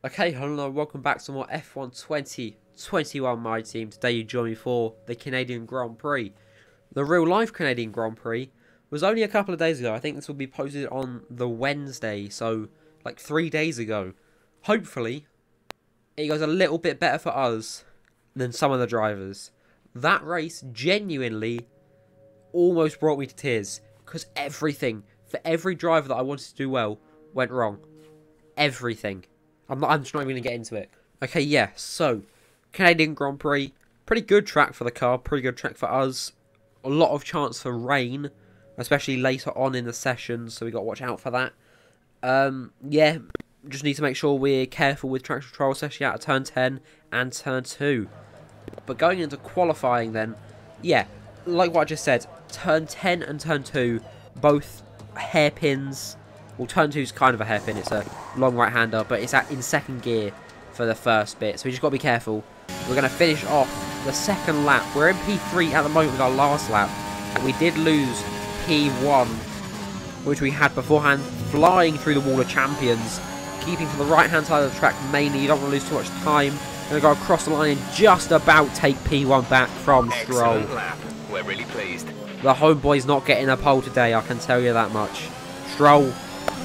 Okay, hello, welcome back to more F1 2021 My Team. Today you join me for the Canadian Grand Prix. The real life Canadian Grand Prix was only a couple of days ago. I think this will be posted on the Wednesday, so like 3 days ago. Hopefully, it goes a little bit better for us than some of the drivers. That race genuinely almost brought me to tears because everything, for every driver that I wanted to do well, went wrong. Everything. I'm just not even going to get into it. Okay, yeah, so, Canadian Grand Prix, pretty good track for the car, pretty good track for us. A lot of chance for rain, especially later on in the session, so we got to watch out for that. Yeah, just need to make sure we're careful with traction control, especially out of turn 10 and turn 2. But going into qualifying then, yeah, like what I just said, turn 10 and turn 2, both hairpins. Well, turn 2 is kind of a hairpin, it's a long right-hander, but it's in second gear for the first bit, so we just got to be careful. We're going to finish off the second lap. We're in P3 at the moment with our last lap, but we did lose P1, which we had beforehand, flying through the wall of champions, keeping to the right-hand side of the track mainly. You don't want to lose too much time. Going to go across the line and just about take P1 back from Stroll. Excellent lap. We're really pleased. The homeboy's not getting a pole today, I can tell you that much. Stroll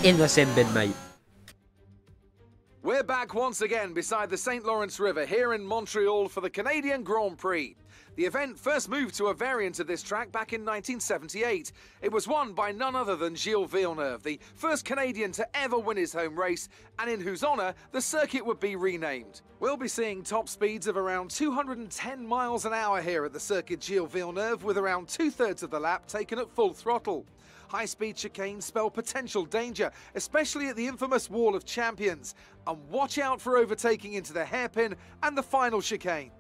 in the sin bin, mate. We're back once again beside the St. Lawrence River here in Montreal for the Canadian Grand Prix. The event first moved to a variant of this track back in 1978. It was won by none other than Gilles Villeneuve, the first Canadian to ever win his home race, and in whose honour the circuit would be renamed. We'll be seeing top speeds of around 210 miles an hour here at the circuit Gilles Villeneuve, with around 2/3 of the lap taken at full throttle. High-speed chicanes spell potential danger, especially at the infamous Wall of Champions. And watch out for overtaking into the hairpin and the final chicane.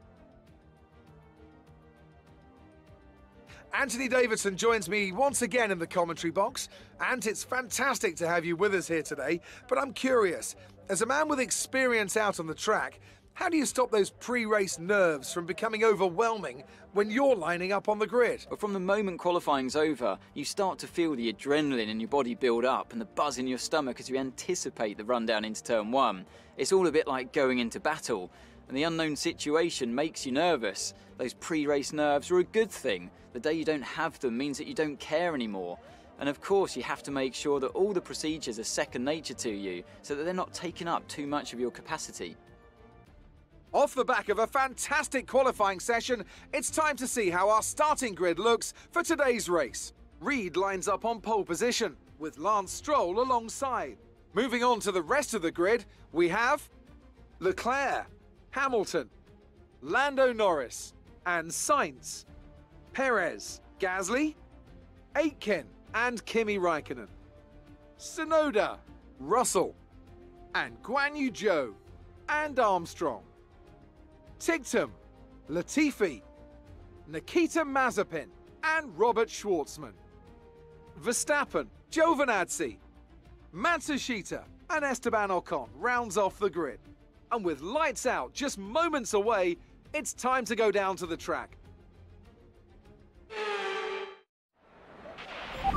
Anthony Davidson joins me once again in the commentary box. And it's fantastic to have you with us here today. But I'm curious, as a man with experience out on the track, how do you stop those pre-race nerves from becoming overwhelming when you're lining up on the grid? Well, from the moment qualifying's over, you start to feel the adrenaline in your body build up and the buzz in your stomach as you anticipate the run down into turn 1. It's all a bit like going into battle, and the unknown situation makes you nervous. Those pre-race nerves are a good thing. The day you don't have them means that you don't care anymore. And of course, you have to make sure that all the procedures are second nature to you so that they're not taking up too much of your capacity. Off the back of a fantastic qualifying session, it's time to see how our starting grid looks for today's race. Reed lines up on pole position, with Lance Stroll alongside. Moving on to the rest of the grid, we have Leclerc, Hamilton, Lando Norris, and Sainz, Perez, Gasly, Aitken, and Kimi Raikkonen, Tsunoda, Russell, and Guan Yu Zhou, and Armstrong. Tigtum, Latifi, Nikita Mazepin, and Robert Schwartzman. Verstappen, Giovinazzi, Matsushita, and Esteban Ocon rounds off the grid. And with lights out just moments away, it's time to go down to the track.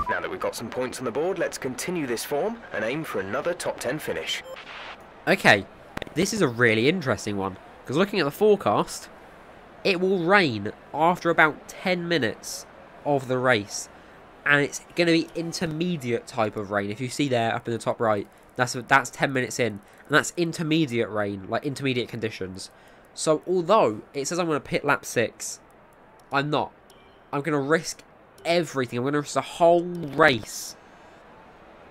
Now that we've got some points on the board, let's continue this form and aim for another top 10 finish. Okay, this is a really interesting one. Because looking at the forecast, it will rain after about 10 minutes of the race. And it's going to be intermediate type of rain. If you see there up in the top right, that's 10 minutes in. And that's intermediate rain, like intermediate conditions. So although it says I'm going to pit lap 6, I'm not. I'm going to risk everything. I'm going to risk the whole race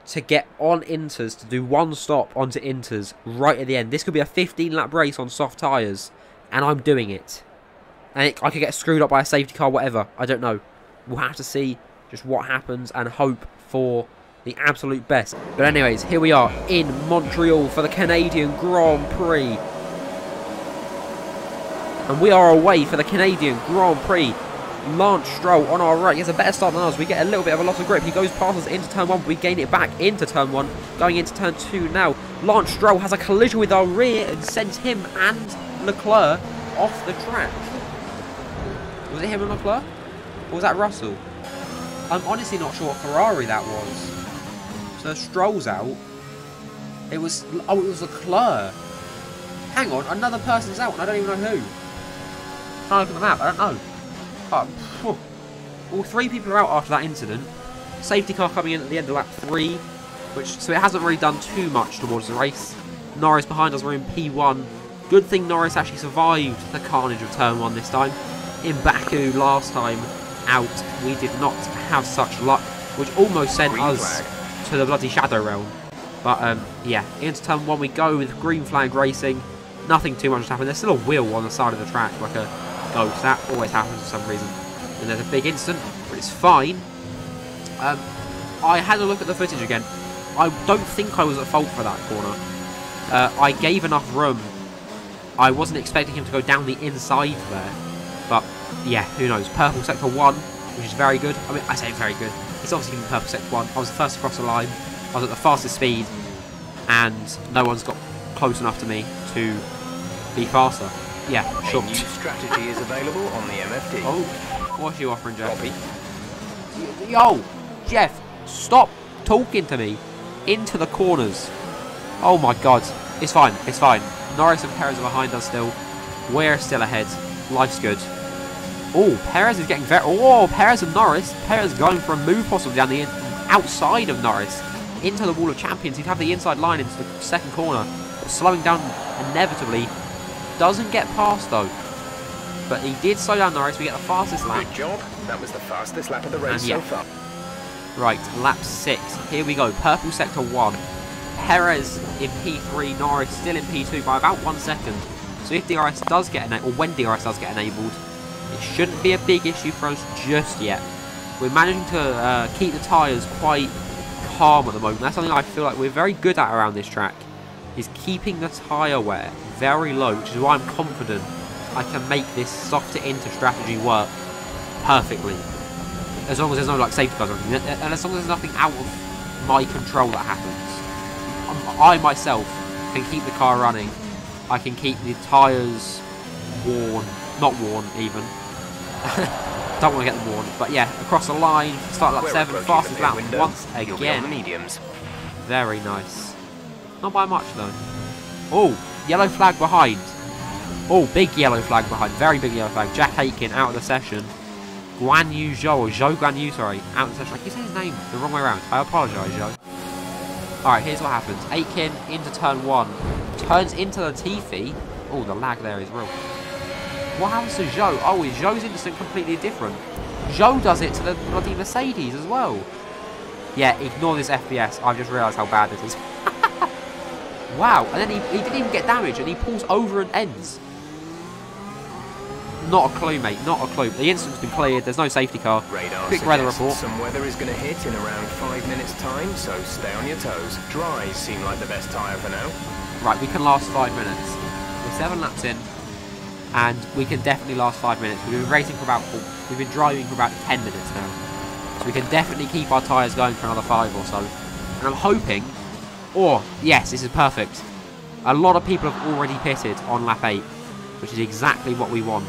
to get on inters, to do one stop onto inters right at the end. This could be a 15-lap race on soft tyres, and I'm doing it. And I could get screwed up by a safety car, whatever. I don't know. We'll have to see just what happens and hope for the absolute best. But anyways, here we are in Montreal for the Canadian Grand Prix. And we are away for the Canadian Grand Prix. Lance Stroll on our right. He has a better start than us. We get a little bit of a loss of grip. He goes past us into turn 1. We gain it back into turn 1. Going into turn 2 now. Lance Stroll has a collision with our rear and sends him and Leclerc off the track. Was it him and Leclerc? Or was that Russell? I'm honestly not sure what Ferrari that was. So Stroll's out. It was... Oh, it was Leclerc. Hang on, another person's out and I don't even know who. Trying to look at the map, I don't know. All 3 people are out after that incident. Safety car coming in at the end of lap 3, so it hasn't really done too much towards the race. Norris behind us, we're in P1. Good thing Norris actually survived the carnage of turn 1 this time. In Baku last time out, we did not have such luck, which almost sent us to the bloody Shadow Realm. But yeah, into turn 1 we go with green flag racing. Nothing too much has happened. There's still a wheel on the side of the track, like a ghost. That always happens for some reason. And there's a big incident, but it's fine. I had a look at the footage again. I don't think I was at fault for that corner. I gave enough room. I wasn't expecting him to go down the inside there. But, yeah, who knows. Purple sector 1, which is very good. I mean, I say very good. It's obviously going to be purple sector 1. I was the first across the line. I was at the fastest speed. And no one's got close enough to me to be faster. Yeah, sure. A new strategy is available on the MFD. Oh, what's you offering, Jeff? Copy. Yo, Jeff, stop talking to me into the corners. Oh my God, it's fine, it's fine. Norris and Perez are behind us still. We're still ahead. Life's good. Oh, Perez is getting very. Oh, Perez and Norris. Perez going for a move possibly down the outside of Norris into the wall of champions. He'd have the inside line into the second corner, slowing down inevitably. Doesn't get past though. But he did slow down Norris. We get the fastest lap. Good job. That was the fastest lap of the race so far. Right, lap 6. Here we go. Purple sector 1. Perez in P3. Norris still in P2 by about 1 second. So if DRS does get enabled, or when DRS does get enabled, it shouldn't be a big issue for us just yet. We're managing to keep the tyres quite calm at the moment. That's something I feel like we're very good at around this track, is keeping the tyre wear very low, which is why I'm confident I can make this soft to into strategy work perfectly. As long as there's no like safety cars or anything, and as long as there's nothing out of my control that happens. I myself can keep the car running. I can keep the tyres worn, not worn even. Don't want to get them worn, but yeah, across the line, start lap 7, fastest lap once again. Very nice. Not by much though. Oh, yellow flag behind. Oh, big yellow flag behind. Very big yellow flag. Jack Aitken out of the session. Guan Yu Zhou, or Zhou Guan Yu, sorry, out of the session. I keep saying his name the wrong way around. I apologise, Zhou. Alright, here's what happens. Aitken into turn 1. Turns into the Tifi. Oh, the lag there is real. What happens to Zhou? Oh, is Zhou's instant completely different? Zhou does it to the bloody Mercedes as well. Yeah, ignore this FPS. I've just realised how bad this is. Wow, and then he didn't even get damaged, and he pulls over and ends. Not a clue, mate. Not a clue. The incident's been cleared. There's no safety car. Radar quick weather report. Some weather is going to hit in around 5 minutes' time, so stay on your toes. Dries seem like the best tyre for now. Right, we can last 5 minutes. We're 7 laps in, and we can definitely last 5 minutes. We've been racing for about, we've been driving for about 10 minutes now, so we can definitely keep our tyres going for another 5 or so. And I'm hoping. Oh, yes, this is perfect. A lot of people have already pitted on lap 8, which is exactly what we want.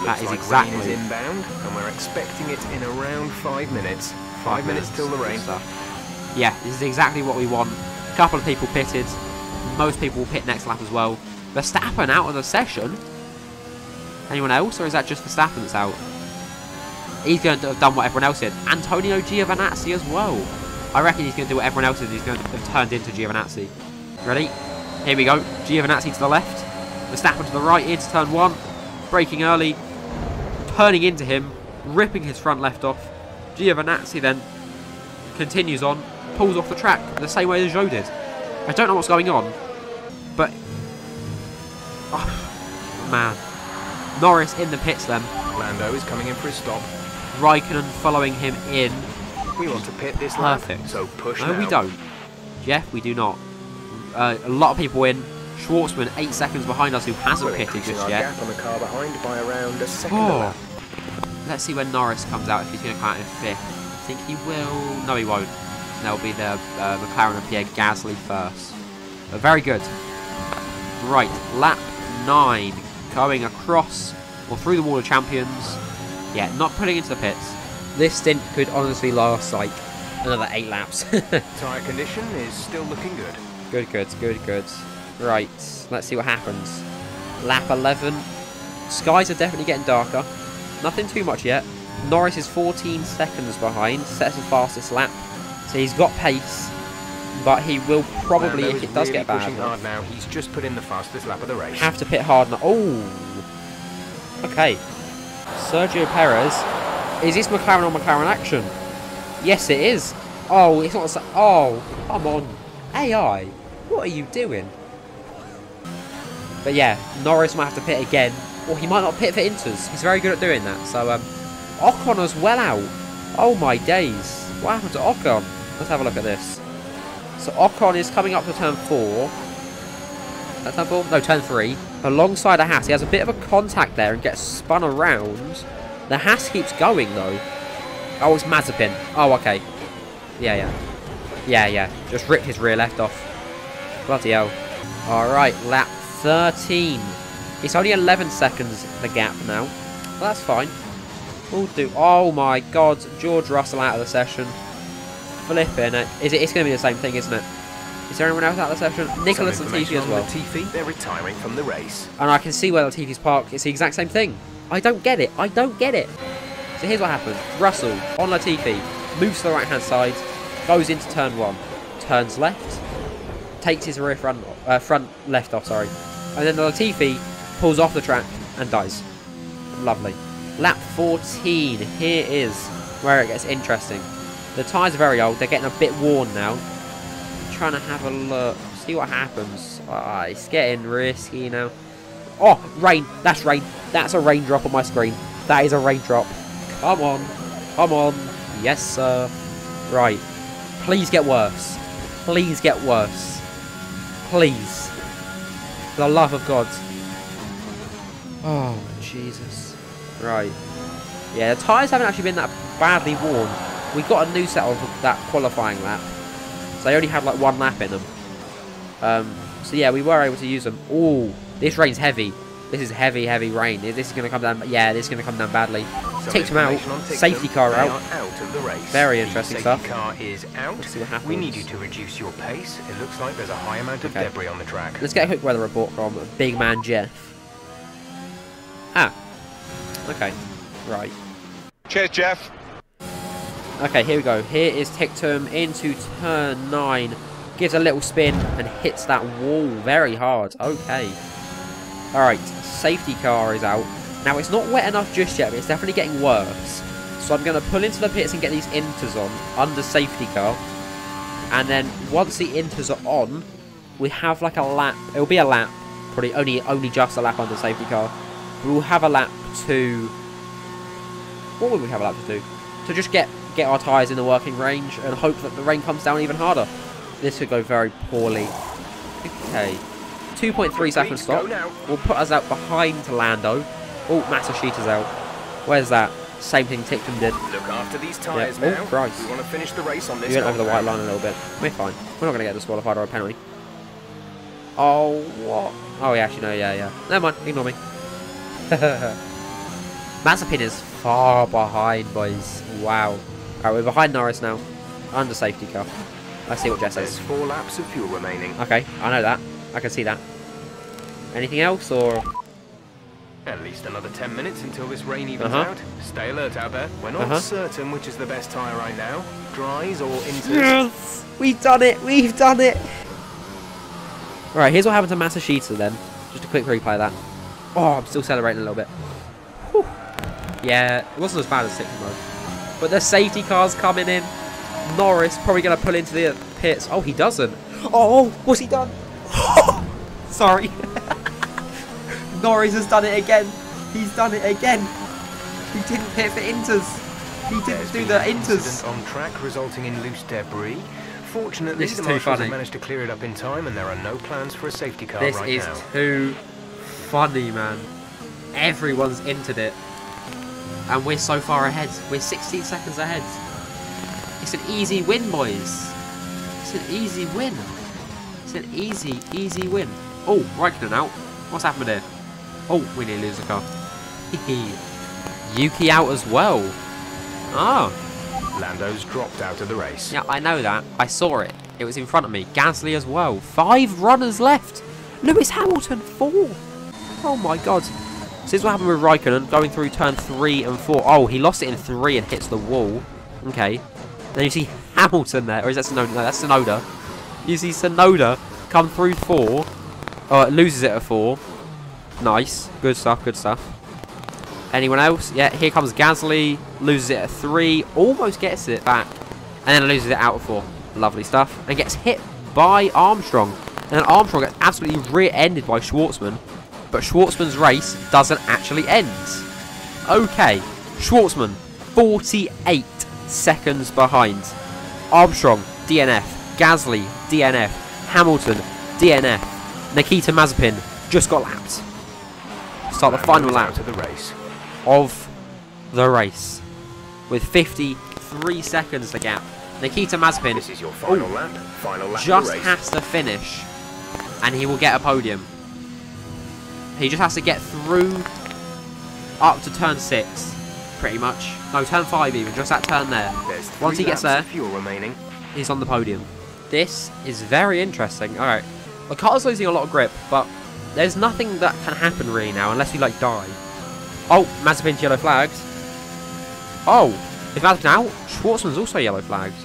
That is exactly. Rain is inbound, and we're expecting it in around 5 minutes. 5 minutes till the rain. Yeah, this is exactly what we want. A couple of people pitted. Most people will pit next lap as well. Verstappen out of the session. Anyone else, or is that just Verstappen that's out? He's going to have done what everyone else did. Antonio Giovinazzi as well. I reckon he's going to do what everyone else did. He's going to have turned into Giovinazzi. Ready? Here we go. Giovinazzi to the left. Verstappen to the right into turn 1. Braking early. Turning into him. Ripping his front left off. Giovinazzi then continues on. Pulls off the track the same way as Zhou did. I don't know what's going on. But... oh, man. Norris in the pits then. Lando is coming in for his stop. Raikkonen following him in. We want to pit this perfect. Lap, so push no, now. we don't. Jeff, we do not. A lot of people in. Schwartzman 8 seconds behind us, who hasn't pitted just yet. Gap on the car behind by around a second a lap. Let's see when Norris comes out, if he's going to come out in 5th. I think he will. No, he won't. There'll be the McLaren and Pierre Gasly first. But very good. Right, lap 9. Going across or through the wall of champions. Yeah, not putting into the pits. This stint could honestly last like another 8 laps. Tyre condition is still looking good. Good. Right, let's see what happens. Lap 11. Skies are definitely getting darker. Nothing too much yet. Norris is 14 seconds behind, sets his fastest lap. So he's got pace, but he will probably, if it does get bad, pushing hard now. He's just put in the fastest lap of the race. Have to pit hard now. Oh, okay. Sergio Perez. Is this McLaren on McLaren action? Yes, it is. Oh, it's not. Oh, come on, AI. What are you doing? But yeah, Norris might have to pit again, or he might not pit for inters. He's very good at doing that. So Ocon as well out. Oh my days. What happened to Ocon? Let's have a look at this. So Ocon is coming up to turn 4. That's turn 4? No, turn 3. Alongside a Haas. He has a bit of a contact there and gets spun around. The Haas keeps going though. Oh, it's Mazepin. Oh, okay. Yeah. Just ripped his rear left off. Bloody hell. Alright, lap 13. It's only 11 seconds the gap now. Well, that's fine. We'll do. Oh my god, George Russell out of the session. Flipping it. It's going to be the same thing, isn't it? Is there anyone else out of the session? Nicholas Latifi as well. Latifi, they're retiring from the race. And I can see where Latifi's parked. It's the exact same thing. I don't get it. I don't get it. So here's what happens. Russell on Latifi moves to the right hand side, goes into turn 1, turns left, takes his rear front left off, sorry. And then the Latifi pulls off the track and dies. Lovely. Lap 14. Here is where it gets interesting. The tyres are very old. They're getting a bit worn now. I'm trying to have a look. See what happens. It's getting risky now. Oh, rain. That's rain. That's a raindrop on my screen. That is a raindrop. Come on. Come on. Yes, sir. Right. Please get worse. Please get worse. Please. For the love of God. Oh, Jesus. Right. Yeah, the tyres haven't actually been that badly worn. We got a new set on that qualifying lap. So they only had like 1 lap in them. So yeah, we were able to use them. Oh, this rain's heavy. This is heavy rain. This is going to come down. Yeah, this is going to come down badly. Ticked him out. Safety car out. Of the race. Very interesting stuff. Safety car is out. Let's see what happens. We need you to reduce your pace. It looks like there's a high amount of debris on the track. Let's get a quick weather report from Big Man Jeff. Okay. Right. Cheers, Jeff. Okay, here we go. Here is Tictum into turn 9. Gives a little spin and hits that wall very hard. Okay. Alright, safety car is out. Now, it's not wet enough just yet, but it's definitely getting worse. So I'm going to pull into the pits and get these inters on under safety car. And then once the inters are on, we have like a lap. It'll be a lap. Probably only just a lap under safety car. We'll have a lap to... What would we have a lap to do? To just get our tyres in the working range and hope that the rain comes down even harder. This could go very poorly. Okay. 2.3 second stop. Will put us out behind Lando. Oh, Matsushita's out. Where's that? Same thing Tictum did. Look after these tyres now. now. Oh, Christ. We want to finish the race on this. We went over the white line a little bit. We're fine. We're not going to get disqualified or a penalty. Oh, what? Oh, yeah, actually, no, yeah. Never mind. Ignore me. Mazepin is far behind, boys. Wow. Alright, we're behind Norris now. Under safety car. Let's see what Jess says. There's 4 laps of fuel remaining. Okay, I know that. I can see that. Anything else, or...? At least another 10 minutes until this rain evens out. Stay alert out there. We're not certain which is the best tyre right now. Dries or inters. Yes! We've done it! We've done it! Alright, here's what happened to Matsushita then. Just a quick replay of that. Oh, I'm still celebrating a little bit. Whew. Yeah, it wasn't as bad as Tictum mode. But the safety car's coming in. Norris probably going to pull into the pits. Oh, he doesn't. Oh, what's he done? Sorry. Norris has done it again. He's done it again. He didn't pit for inters. He didn't do the inters. On track, resulting in loose debris. Fortunately, this is the too marshals funny. have managed to clear it up in time, and there are no plans for a safety car right now. This is too funny, man. Everyone's entered it, and we're so far ahead. We're 16 seconds ahead. It's an easy win, boys. It's an easy win. It's an easy win. Oh, Raikkonen out. What's happened here? Oh, we nearly lose the car. Yuki out as well. Ah. Lando's dropped out of the race. Yeah, I know that. I saw it. It was in front of me. Gasly as well. 5 runners left. Lewis Hamilton, 4th. Oh my god. So this is what happened with Raikkonen going through turn 3 and 4. Oh, he lost it in 3 and hits the wall. Okay. Then you see Hamilton there. Or is that Tsunoda? No, that's Tsunoda. You see Tsunoda come through 4. Oh, it loses it at 4. Nice. Good stuff, good stuff. Anyone else? Yeah, here comes Gasly. Loses it at 3. Almost gets it back. And then loses it out of 4. Lovely stuff. And gets hit by Armstrong. And then Armstrong gets absolutely rear-ended by Schwartzman. But Schwartzman's race doesn't actually end. Okay. Schwartzman, 48 seconds behind. Armstrong, DNF. Gasly, DNF. Hamilton, DNF. Nikita Mazepin just got lapped. Start the final lap of the race. With 53 seconds to gap. Nikita Mazepin This is your final lap. Final lap just of the race. has to finish and he will get a podium. He just has to get through up to turn 6, pretty much. No, turn 5 even, just that turn there. There's Once he 3 gets laps there, of fuel remaining. he's on the podium. This is very interesting. Alright, the car's losing a lot of grip, but there's nothing that can happen really now unless we like die. Oh, Mazepin's yellow flagged. Oh, is Mazepin out? Schwartzman's also yellow flagged.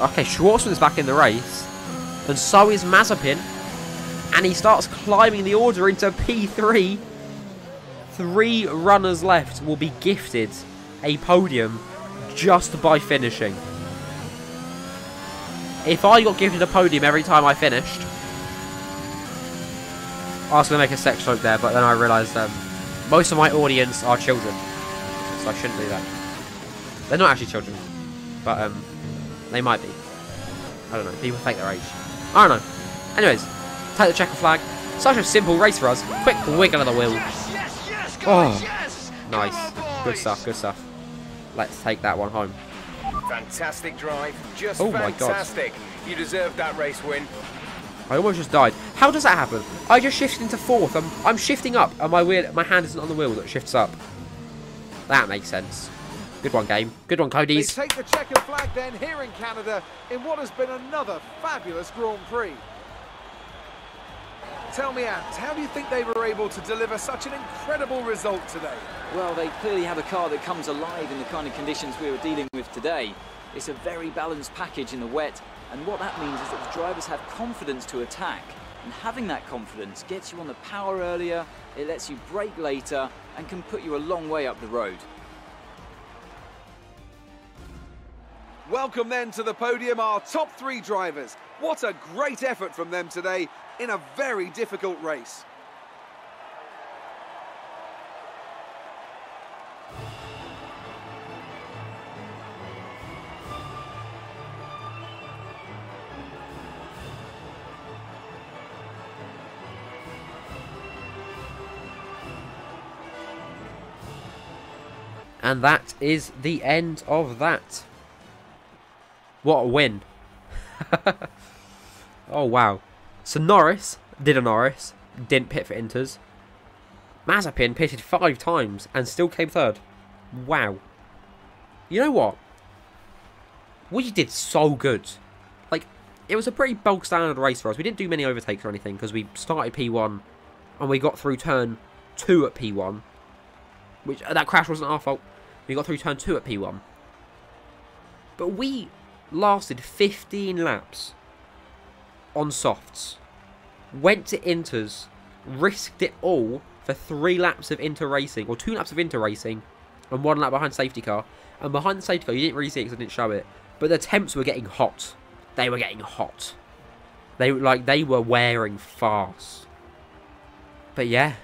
Okay, Schwartzman's back in the race. And so is Mazepin. And he starts climbing the order into P3. 3 runners left will be gifted a podium just by finishing. If I got gifted a podium every time I finished... I was going to make a sex joke there, but then I realised most of my audience are children. So I shouldn't do that. They're not actually children. But they might be. I don't know. People fake their age. I don't know. Anyways, take the checker flag. Such a simple race for us. Quick wiggle of the wheel. Oh, nice. Good stuff, good stuff. Let's take that one home. Fantastic drive. Just Oh my God. fantastic. You deserved that race win. I almost just died. How does that happen? I just shifted into 4th. I'm shifting up, and my hand isn't on the wheel that shifts up. That makes sense. Good one, game. Good one, They Cody's. take the checkered flag then here in Canada in what has been another fabulous Grand Prix. Tell me, Ant, how do you think they were able to deliver such an incredible result today? Well, they clearly have a car that comes alive in the kind of conditions we were dealing with today. It's a very balanced package in the wet, and what that means is that the drivers have confidence to attack. And having that confidence gets you on the power earlier, it lets you brake later, and can put you a long way up the road. Welcome then to the podium, our top 3 drivers. What a great effort from them today in a very difficult race. And that is the end of that. What a win. Oh, wow. So Norris did a Norris. Didn't pit for Inters. Mazepin pitted 5 times and still came 3rd. Wow. You know what? We did so good. Like, it was a pretty bulk standard race for us. We didn't do many overtakes or anything because we started P1 and we got through turn 2 at P1. Which, that crash wasn't our fault. We got through turn 2 at P1. But we lasted 15 laps on softs. Went to Inters. Risked it all for 3 laps of Inter racing. Or 2 laps of Inter racing. And 1 lap behind safety car. And behind the safety car, you didn't really see it because I didn't show it. But the temps were getting hot. They were getting hot. They were wearing fast. But yeah,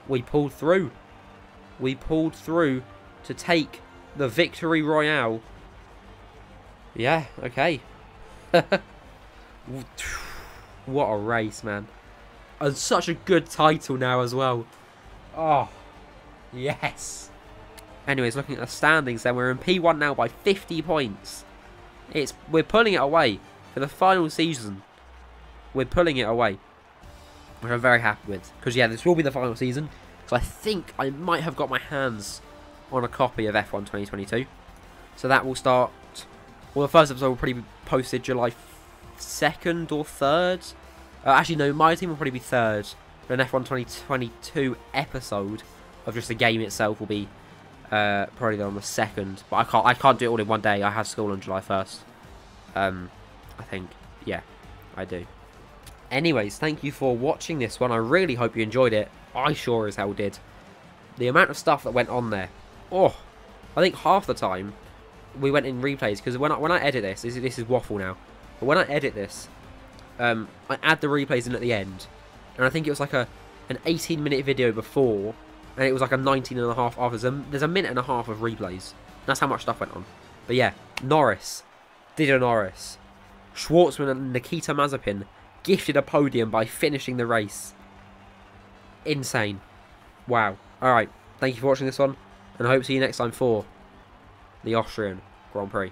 we pulled through. We pulled through to take the victory royale. Yeah, okay. What a race, man. And such a good title now as well. Oh, yes. Anyways, looking at the standings then, we're in P1 now by 50 points. We're pulling it away for the final season. We're pulling it away, which I'm very happy with. Because yeah, this will be the final season. So I think I might have got my hands on a copy of F1 2022. So that will start... Well, the first episode will probably be posted July second or third. Actually, no, my team will probably be third. But an F1 2022 episode of just the game itself will be probably on the second. But I can't do it all in one day. I have school on July 1st. I think, yeah, I do. Anyways, thank you for watching this one. I really hope you enjoyed it. I sure as hell did. The amount of stuff that went on there. Oh, I think half the time we went in replays, because when I edit this is waffle now. But when I edit this, I add the replays in at the end, and I think it was like an 18-minute video before, and it was like a 19.5 after. There's a minute and a half of replays. That's how much stuff went on. But yeah, Norris did a Norris. Schwartzman and Nikita Mazepin gifted a podium by finishing the race. Insane. Wow. Alright, thank you for watching this one, and I hope to see you next time for the Austrian Grand Prix.